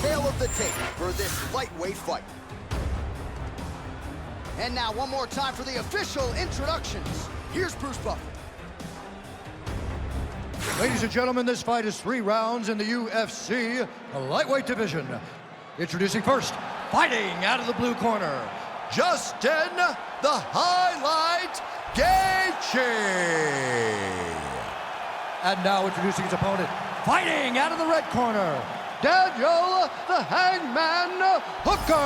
tale of the tape for this lightweight fight. And now one more time for the official introductions. Here's Bruce Buffer. Ladies and gentlemen, this fight is 3 rounds in the UFC lightweight division. Introducing first, fighting out of the blue corner, Justin the Highlight Gaethje. And now introducing his opponent, fighting out of the red corner, Daniel the Hangman Hooker.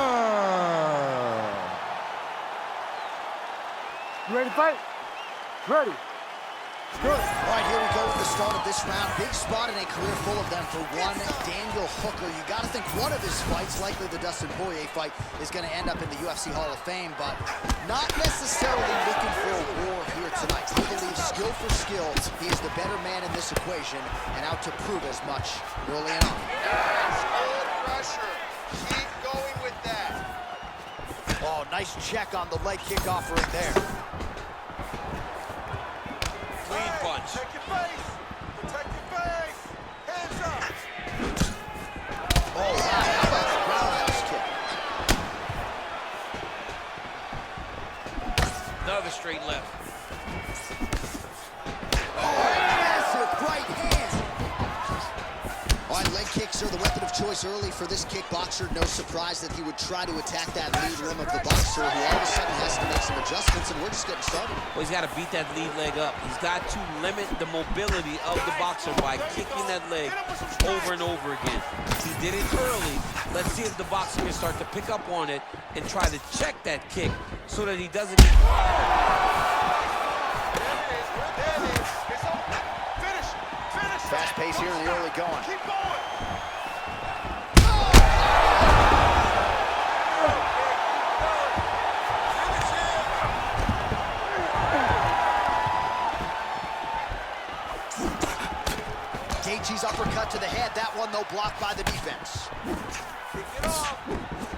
You ready to fight? Ready. Good. All right, here we go with the start of this round. Big spot in a career full of them for one Daniel Hooker. You got to think one of his fights, likely the Dustin Poirier fight, is going to end up in the UFC Hall of Fame, but not necessarily looking for a war here tonight. He believes skill for skill, he is the better man in this equation and out to prove as much early on. Nice, good pressure. Keep going with that. Oh, nice check on the leg kick offering there. Clean punch. Protect your face. Protect your face. Hands up. Oh, wow. How about the roundhouse kick? Another straight left. Oh, massive right hand. All right, leg kicks are the weapon of choice early for this kickboxer. No surprise that he would try to attack that lead limb of the boxer, who all of a sudden has to make some adjustments, and we're just getting started. Well, he's got to beat that lead leg up. He's got to limit the mobility of the boxer by kicking that leg over and over again. He did it early. Let's see if the boxer can start to pick up on it and try to check that kick so that he doesn't get... Fast pace here in the early going. Keep going. Gaethje's uppercut to the head. That one, though, blocked by the defense.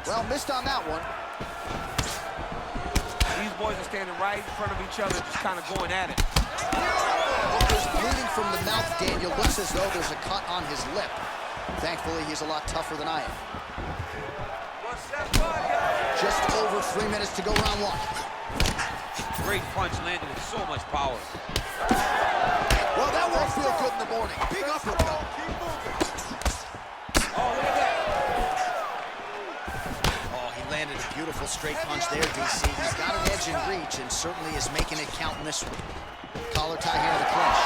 Well, missed on that one. These boys are standing right in front of each other, just kind of going at it. Hooker's bleeding from the mouth, Daniel. Looks as though there's a cut on his lip. Thankfully, he's a lot tougher than I am. Just over 3 minutes to go, round one. Great punch landed with so much power. Well, that won't feel good in the morning. Big uppercut. Oh, look at that. Oh, he landed a beautiful straight punch there, DC. He's got an edge in reach and certainly is making it count in this one. Collar tie here in the clinch.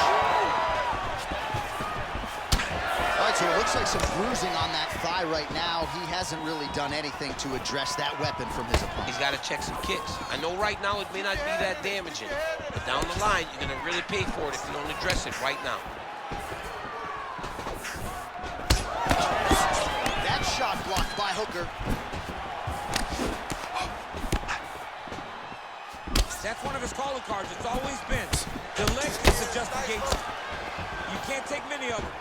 All right, so it looks like some bruising on that thigh right now. He hasn't really done anything to address that weapon from his opponent. He's got to check some kicks. I know right now it may not be that damaging, but down the line, you're going to really pay for it if you don't address it right now. That shot blocked by Hooker. That's one of his calling cards. It's always been the leg kicks of Justin Gaethje. You can't take many of them.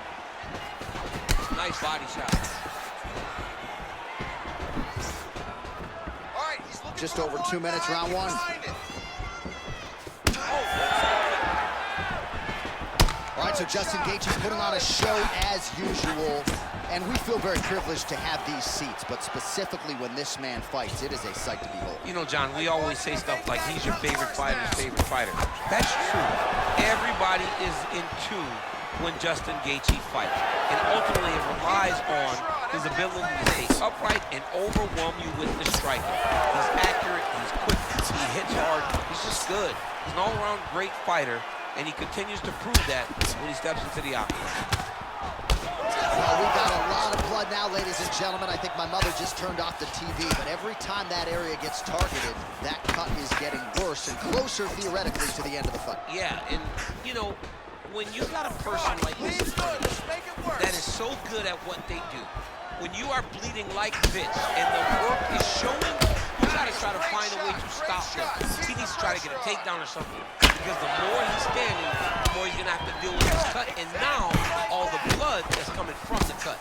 Nice body shot. All right, he's looking Just for over 2 minutes, line. round Get one. behind it. All right, so Justin Gaethje's putting on a show as usual, and we feel very privileged to have these seats, but specifically when this man fights, it is a sight to behold. You know, John, we always say stuff like he's your favorite fighter's favorite fighter. That's true. Everybody is in tune when Justin Gaethje fights. And ultimately, it relies on his ability to stay upright and overwhelm you with the striking. He's accurate, he's quick, he hits hard, he's just good. He's an all-around great fighter, and he continues to prove that when he steps into the octagon. Well, we've got a lot of blood now, ladies and gentlemen. I think my mother just turned off the TV, but every time that area gets targeted, that cut is getting worse and closer, theoretically, to the end of the fight. Yeah, and, you know, when you got a person like this that is so good at what they do, when you are bleeding like this and the work is showing, you got to try to find a way to stop him. He needs to try to get a takedown or something, because the more he's standing, the more he's going to have to deal with this cut, and now all the blood is coming from the cut.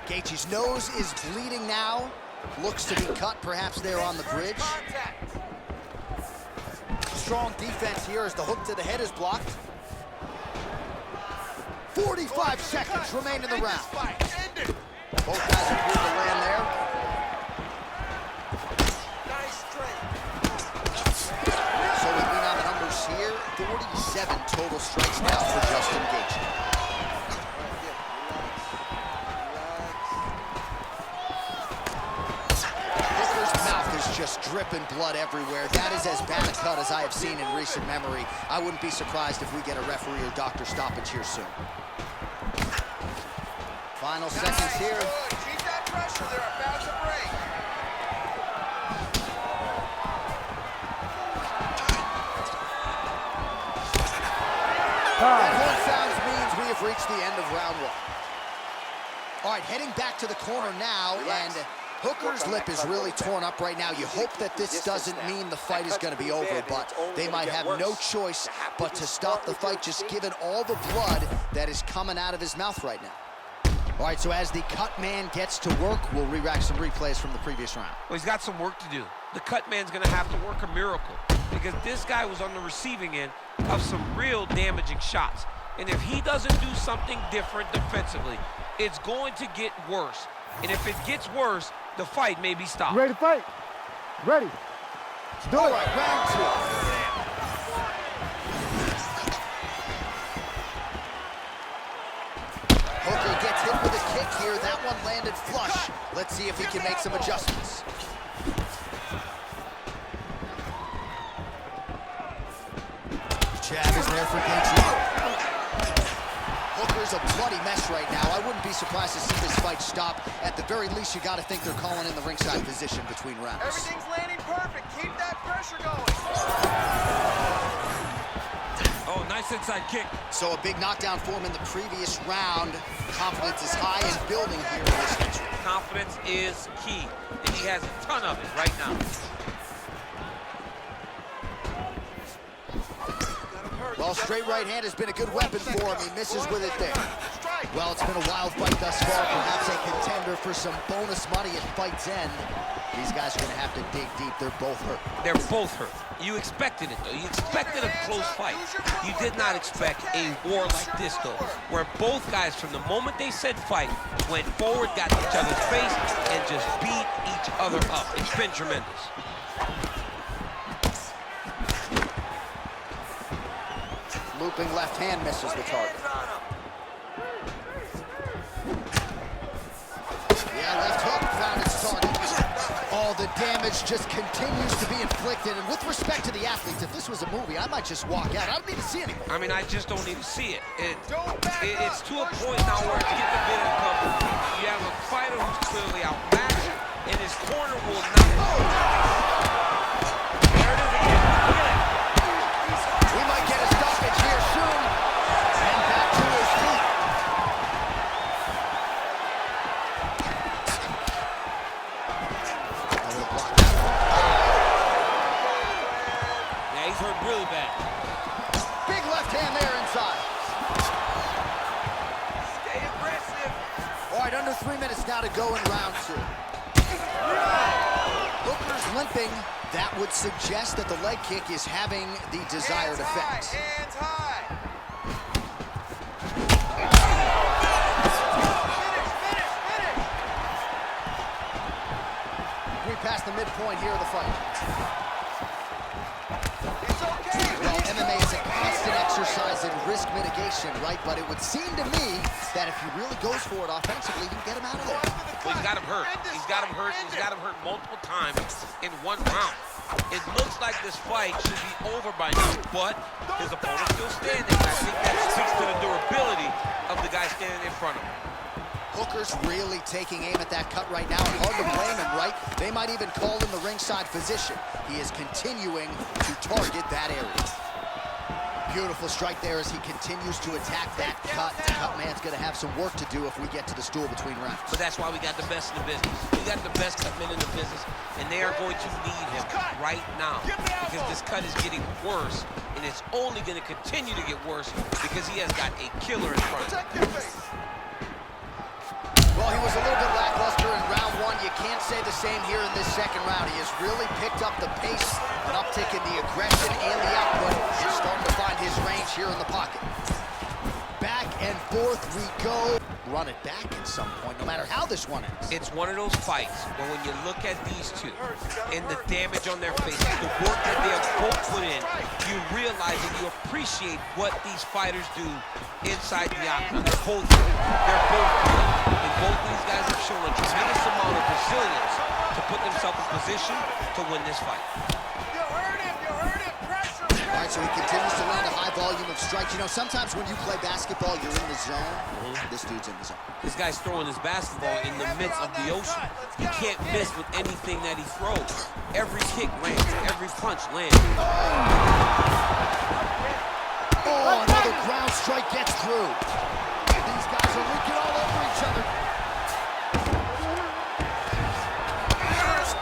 Gaethje's nose is bleeding now. Looks to be cut, perhaps there on the bridge. Strong defense here as the hook to the head is blocked. 45 seconds remain in the round. Both guys appear to land there. Nice straight. So looking on the numbers here, 47 total strikes now for Justin Gaethje. Hooker's mouth is just dripping blood everywhere. That is as bad a cut as I have seen in recent memory. I wouldn't be surprised if we get a referee or doctor stoppage here soon. Final seconds here. Good. Keep that pressure. They're about to break. That horn sounds means we have reached the end of round one. All right, heading back to the corner now, and Hooker's lip is really torn up right now. You hope that this doesn't mean the fight is going to be over, but they might have no choice but to stop the fight, just given all the blood that is coming out of his mouth right now. All right, so as the cut man gets to work, we'll re-rack some replays from the previous round. Well, he's got some work to do. The cut man's gonna have to work a miracle because this guy was on the receiving end of some real damaging shots. And if he doesn't do something different defensively, it's going to get worse. And if it gets worse, the fight may be stopped. You ready to fight? Ready. Let's do All it. right, round two. Hooker gets hit with a kick here. That one landed flush. Let's see if he can make some adjustments. Jab is there for Gaethje. Hooker's a bloody mess right now. I wouldn't be surprised to see this fight stop. At the very least, you got to think they're calling in the ringside position between rounds. Everything's landing perfect. Keep that pressure going. Oh, nice inside kick. So a big knockdown for him in the previous round. Confidence is high and building here in this entry. Confidence is key, and he has a ton of it right now. Well, straight right hand has been a good weapon for him. He misses with it there. Well, it's been a wild fight thus far. Perhaps a contender for some bonus money at fight's end. These guys are going to have to dig deep. They're both hurt. They're both hurt. You expected it, though. You expected a close fight. You did not expect a war like this, though, where both guys, from the moment they said fight, went forward, got in each other's face, and just beat each other up. It's been tremendous. Looping left hand misses the target. Yeah, left hook found its target. All the damage just continues to be inflicted. And with respect to the athletes, if this was a movie, I might just walk out. I don't need to see anymore. I mean, I just don't need to see it. It's to a point now where it's getting a bit uncomfortable. You have a fighter who's clearly outmatched, and his corner will not. There it is again. Look at that. We might get a stoppage here soon. And back to his feet. Yeah, he's hurt really bad. Big left hand there inside. Stay aggressive. All right, under 3 minutes now to go in round two. Hooker's limping. That would suggest that the leg kick is having the desired effect. Hands high. We passed the midpoint here of the fight. It's okay. Well, MMA is a constant exercise in risk mitigation, right? But it would seem to me that if he really goes for it offensively, you can get him out of there. Well, he's got him hurt. He's got him hurt. He's got him hurt multiple times in one round. It looks like this fight should be over by now, but his opponent's still standing. I think that speaks to the durability of the guy standing in front of him. Hooker's really taking aim at that cut right now, and hard to blame him, right? They might even call him the ringside physician. He is continuing to target that area. Beautiful strike there as he continues to attack that cut. The cut man's going to have some work to do if we get to the stool between rounds. But that's why we got the best in the business. We got the best cut men in the business, and they are going to need him right now because this cut is getting worse, and it's only going to continue to get worse because he has got a killer in front of him. Well, he was a little bit lackluster in round one. You can't say the same here in this second round. He has really picked up the pace, an uptick in the aggression and the output. He's starting to find his range here in the pocket. Back and forth we go. Run it back at some point, no matter how this one ends. It's one of those fights where when you look at these two and the damage on their faces, the work that they have both put in, you realize and you appreciate what these fighters do inside the octagon. They're both good. And both these guys have shown a tremendous amount of resilience to put themselves in position to win this fight. You heard him, pressure. All right, so he continues to land a high volume of strikes. You know, sometimes when you play basketball, you're in the zone. This dude's in the zone. This guy's throwing his basketball in the midst of the ocean. He can't miss with anything that he throws. Every kick lands, every punch lands. Oh, another ground strike gets through. These guys are leaking all over each other. Let's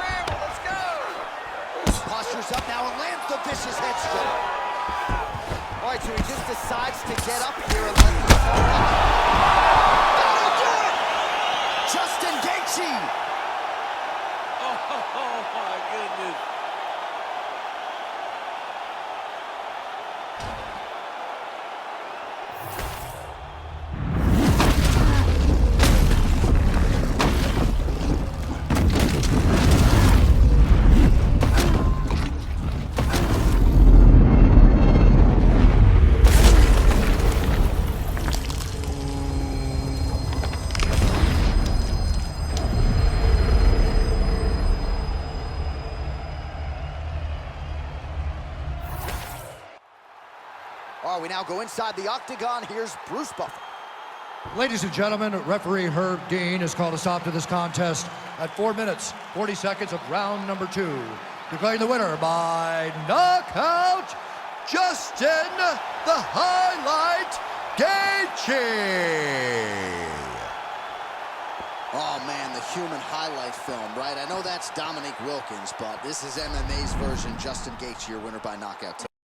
go. Postures up now and lands the vicious head strike. All right, so he just decides to get up here and let these That'll do it! Justin Gaethje! Oh my goodness. All right, we now go inside the octagon. Here's Bruce Buffer. Ladies and gentlemen, referee Herb Dean has called a stop to this contest at 4 minutes, 40 seconds of round number 2. Declaring the winner by knockout, Justin the Highlight Gaethje. Oh, man, the human highlight film, right? I know that's Dominique Wilkins, but this is MMA's version. Justin Gaethje, your winner by knockout.